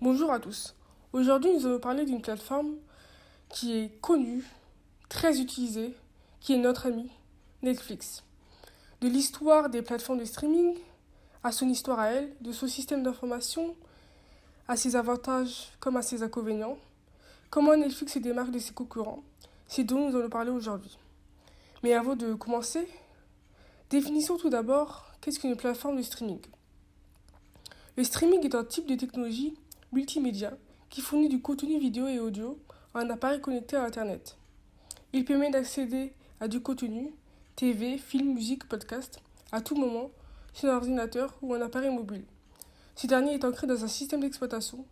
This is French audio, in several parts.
Bonjour à tous. Aujourd'hui, nous allons parler d'une plateforme qui est connue, très utilisée, qui est notre ami, Netflix. De l'histoire des plateformes de streaming, à son histoire à elle, de son système d'information, à ses avantages comme à ses inconvénients, comment Netflix se démarque de ses concurrents, c'est dont nous allons parler aujourd'hui. Mais avant de commencer, définissons tout d'abord qu'est-ce qu'une plateforme de streaming. Le streaming est un type de technologie multimédia qui fournit du contenu vidéo et audio à un appareil connecté à Internet. Il permet d'accéder à du contenu, TV, films, musique, podcast, à tout moment, sur un ordinateur ou un appareil mobile. Ce dernier est ancré dans un système d'exploitation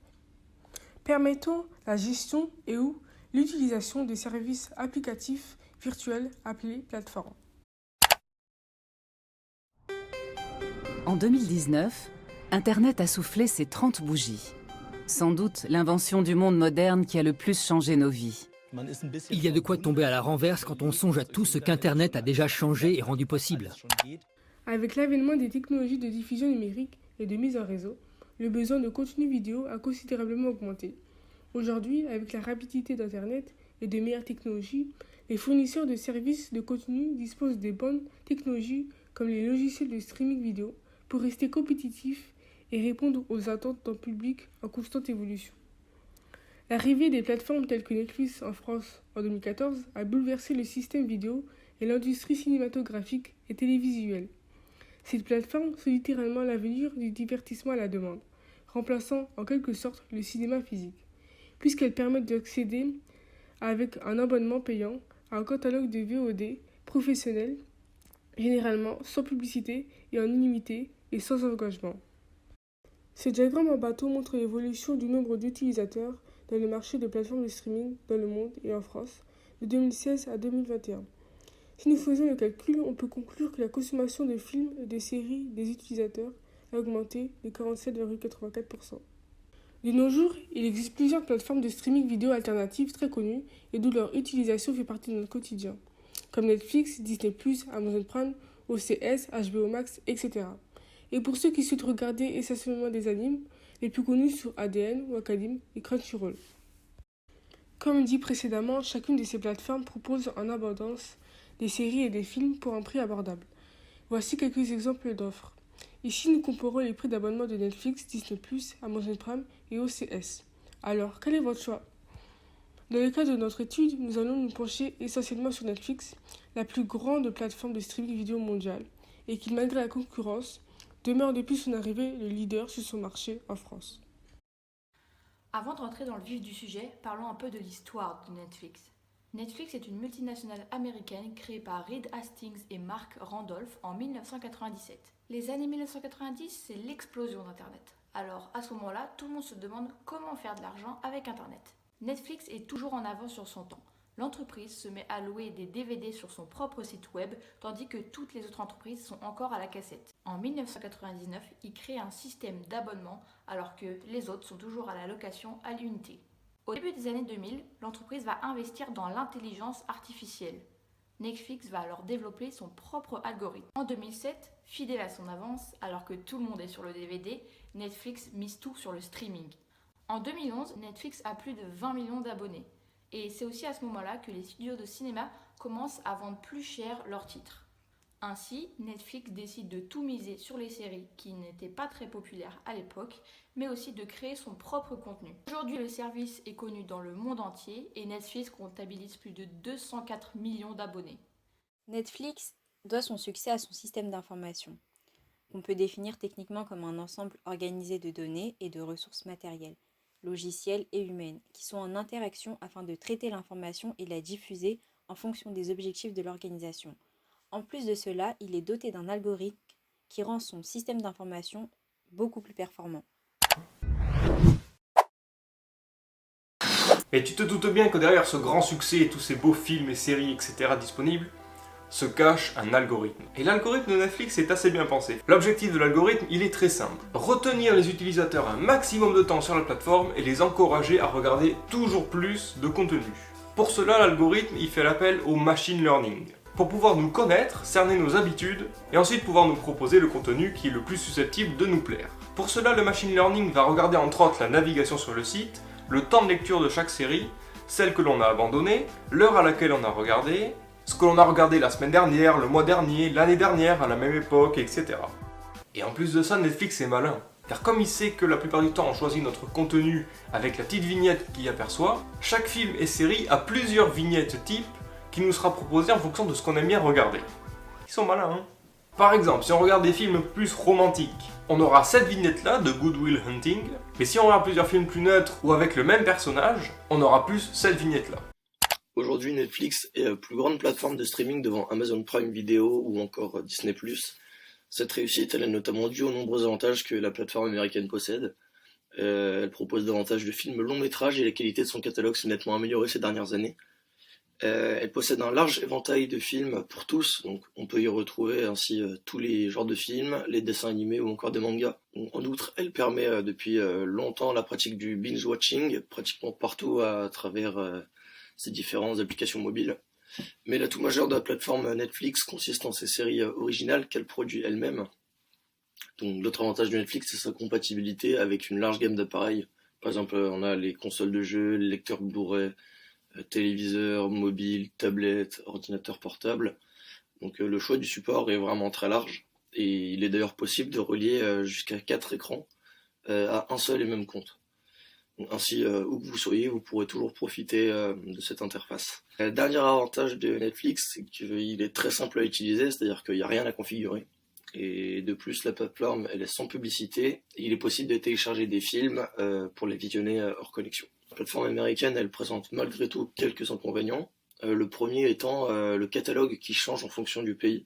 permettant la gestion et ou l'utilisation des services applicatifs virtuels appelés plateformes. En 2019, Internet a soufflé ses 30 bougies. Sans doute l'invention du monde moderne qui a le plus changé nos vies. Il y a de quoi tomber à la renverse quand on songe à tout ce qu'Internet a déjà changé et rendu possible. Avec l'avènement des technologies de diffusion numérique et de mise en réseau, le besoin de contenu vidéo a considérablement augmenté. Aujourd'hui, avec la rapidité d'Internet et de meilleures technologies, les fournisseurs de services de contenu disposent des bonnes technologies comme les logiciels de streaming vidéo pour rester compétitifs et répondre aux attentes d'un public en constante évolution. L'arrivée des plateformes telles que Netflix en France en 2014 a bouleversé le système vidéo et l'industrie cinématographique et télévisuelle. Cette plateforme sont littéralement l'avenir du divertissement à la demande, remplaçant en quelque sorte le cinéma physique, puisqu'elles permettent d'accéder avec un abonnement payant à un catalogue de VOD professionnel, généralement sans publicité et en illimité et sans engagement. Ce diagramme en bateau montre l'évolution du nombre d'utilisateurs dans le marché des plateformes de streaming dans le monde et en France de 2016 à 2021. Si nous faisons le calcul, on peut conclure que la consommation de films et de séries des utilisateurs a augmenté de 47,84%. De nos jours, il existe plusieurs plateformes de streaming vidéo alternatives très connues et d'où leur utilisation fait partie de notre quotidien, comme Netflix, Disney+, Amazon Prime, OCS, HBO Max, etc. Et pour ceux qui souhaitent regarder essentiellement des animes, les plus connus sont ADN, Wakanim et Crunchyroll. Comme dit précédemment, chacune de ces plateformes propose en abondance des séries et des films pour un prix abordable. Voici quelques exemples d'offres. Ici, nous comparons les prix d'abonnement de Netflix, Disney+, Amazon Prime et OCS. Alors, quel est votre choix ? Dans le cadre de notre étude, nous allons nous pencher essentiellement sur Netflix, la plus grande plateforme de streaming vidéo mondiale, et qui, malgré la concurrence, demeure depuis son arrivée le leader sur son marché en France. Avant de rentrer dans le vif du sujet, parlons un peu de l'histoire de Netflix. Netflix est une multinationale américaine créée par Reed Hastings et Mark Randolph en 1997. Les années 1990, c'est l'explosion d'Internet. Alors à ce moment-là, tout le monde se demande comment faire de l'argent avec Internet. Netflix est toujours en avance sur son temps. L'entreprise se met à louer des DVD sur son propre site web, tandis que toutes les autres entreprises sont encore à la cassette. En 1999, il crée un système d'abonnement, alors que les autres sont toujours à la location à l'unité. Au début des années 2000, l'entreprise va investir dans l'intelligence artificielle. Netflix va alors développer son propre algorithme. En 2007, fidèle à son avance, alors que tout le monde est sur le DVD, Netflix mise tout sur le streaming. En 2011, Netflix a plus de 20 millions d'abonnés. Et c'est aussi à ce moment-là que les studios de cinéma commencent à vendre plus cher leurs titres. Ainsi, Netflix décide de tout miser sur les séries qui n'étaient pas très populaires à l'époque, mais aussi de créer son propre contenu. Aujourd'hui, le service est connu dans le monde entier et Netflix comptabilise plus de 204 millions d'abonnés. Netflix doit son succès à son système d'information, qu'on peut définir techniquement comme un ensemble organisé de données et de ressources matérielles, logicielles et humaines, qui sont en interaction afin de traiter l'information et la diffuser en fonction des objectifs de l'organisation. En plus de cela, il est doté d'un algorithme qui rend son système d'information beaucoup plus performant. Et tu te doutes bien que derrière ce grand succès et tous ces beaux films et séries, etc. disponibles, se cache un algorithme. Et l'algorithme de Netflix est assez bien pensé. L'objectif de l'algorithme, il est très simple. Retenir les utilisateurs un maximum de temps sur la plateforme et les encourager à regarder toujours plus de contenu. Pour cela, l'algorithme, il fait l'appel au machine learning. pour pouvoir nous connaître, cerner nos habitudes, et ensuite pouvoir nous proposer le contenu qui est le plus susceptible de nous plaire. Pour cela, le machine learning va regarder entre autres la navigation sur le site, le temps de lecture de chaque série, celle que l'on a abandonnée, l'heure à laquelle on a regardé, ce que l'on a regardé la semaine dernière, le mois dernier, l'année dernière, à la même époque, etc. Et en plus de ça, Netflix est malin. Car comme il sait que la plupart du temps on choisit notre contenu avec la petite vignette qu'il y aperçoit, chaque film et série a plusieurs vignettes types qui nous sera proposée en fonction de ce qu'on aime bien regarder. Ils sont malins, hein. Par exemple, si on regarde des films plus romantiques, on aura cette vignette-là de Good Will Hunting, mais si on regarde plusieurs films plus neutres ou avec le même personnage, on aura plus cette vignette-là. Aujourd'hui, Netflix est la plus grande plateforme de streaming devant Amazon Prime Video ou encore Disney+. Cette réussite, elle est notamment due aux nombreux avantages que la plateforme américaine possède. Elle propose davantage de films longs métrages et la qualité de son catalogue s'est nettement améliorée ces dernières années. Elle possède un large éventail de films pour tous, donc on peut y retrouver ainsi tous les genres de films, les dessins animés ou encore des mangas. En outre, elle permet depuis longtemps la pratique du binge-watching, pratiquement partout à travers ses différentes applications mobiles. Mais l'atout majeur de la plateforme Netflix consiste en ses séries originales qu'elle produit elle-même. Donc l'autre avantage de Netflix, c'est sa compatibilité avec une large gamme d'appareils. Par exemple, on a les consoles de jeux, les lecteurs Blu-ray, téléviseurs, mobiles, tablettes, ordinateurs portables. Donc le choix du support est vraiment très large. Et il est d'ailleurs possible de relier jusqu'à 4 écrans à un seul et même compte. Ainsi, où que vous soyez, vous pourrez toujours profiter de cette interface. Le dernier avantage de Netflix, c'est qu'il est très simple à utiliser, c'est-à-dire qu'il n'y a rien à configurer. Et de plus, la plateforme, elle est sans publicité, et il est possible de télécharger des films pour les visionner hors connexion. La plateforme américaine, elle présente malgré tout quelques inconvénients. Le premier étant le catalogue qui change en fonction du pays.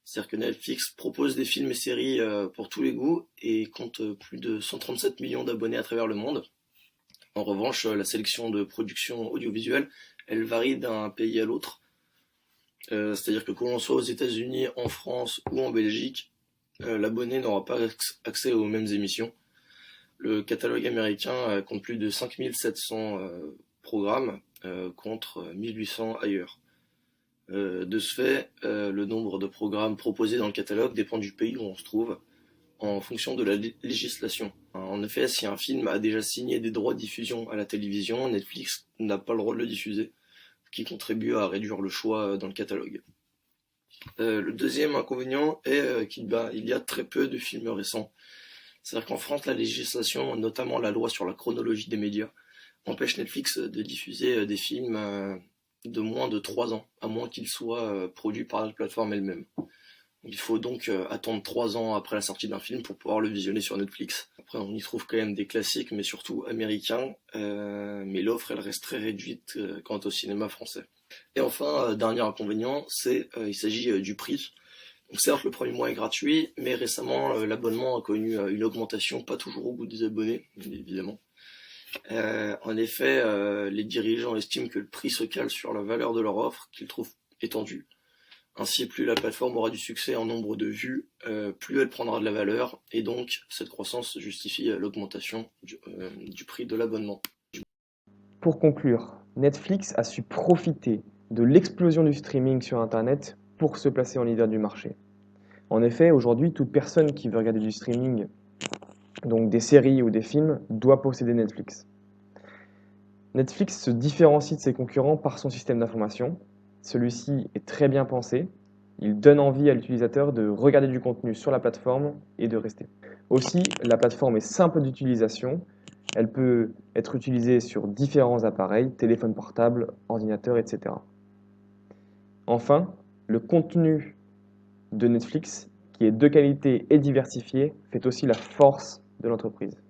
C'est-à-dire que Netflix propose des films et séries pour tous les goûts, et compte plus de 137 millions d'abonnés à travers le monde. En revanche, la sélection de production audiovisuelle, elle varie d'un pays à l'autre. C'est-à-dire que l'on soit aux États-Unis, en France ou en Belgique, l'abonné n'aura pas accès aux mêmes émissions. Le catalogue américain compte plus de 5700 programmes contre 1800 ailleurs. De ce fait, le nombre de programmes proposés dans le catalogue dépend du pays où on se trouve, en fonction de la législation. En effet, si un film a déjà signé des droits de diffusion à la télévision, Netflix n'a pas le droit de le diffuser, ce qui contribue à réduire le choix dans le catalogue. Le deuxième inconvénient est qu'il y a très peu de films récents. C'est-à-dire qu'en France, la législation, notamment la loi sur la chronologie des médias, empêche Netflix de diffuser des films de moins de 3 ans, à moins qu'ils soient produits par la plateforme elle-même. Il faut donc attendre 3 ans après la sortie d'un film pour pouvoir le visionner sur Netflix. Après, on y trouve quand même des classiques, mais surtout américains, mais l'offre, elle reste très réduite quant au cinéma français. Et enfin, dernier inconvénient, il s'agit du prix. Donc certes, le premier mois est gratuit, mais récemment, l'abonnement a connu une augmentation pas toujours au goût des abonnés, évidemment. En effet, les dirigeants estiment que le prix se cale sur la valeur de leur offre, qu'ils trouvent étendue. Ainsi, plus la plateforme aura du succès en nombre de vues, plus elle prendra de la valeur, et donc cette croissance justifie l'augmentation du prix de l'abonnement. Pour conclure, Netflix a su profiter de l'explosion du streaming sur Internet pour se placer en leader du marché. En effet, aujourd'hui, toute personne qui veut regarder du streaming, donc des séries ou des films, doit posséder Netflix. Netflix se différencie de ses concurrents par son système d'information. Celui-ci est très bien pensé. Il donne envie à l'utilisateur de regarder du contenu sur la plateforme et de rester. Aussi, la plateforme est simple d'utilisation. Elle peut être utilisée sur différents appareils, téléphone portable, ordinateur, etc. Enfin, le contenu de Netflix, qui est de qualité et diversifié, fait aussi la force de l'entreprise.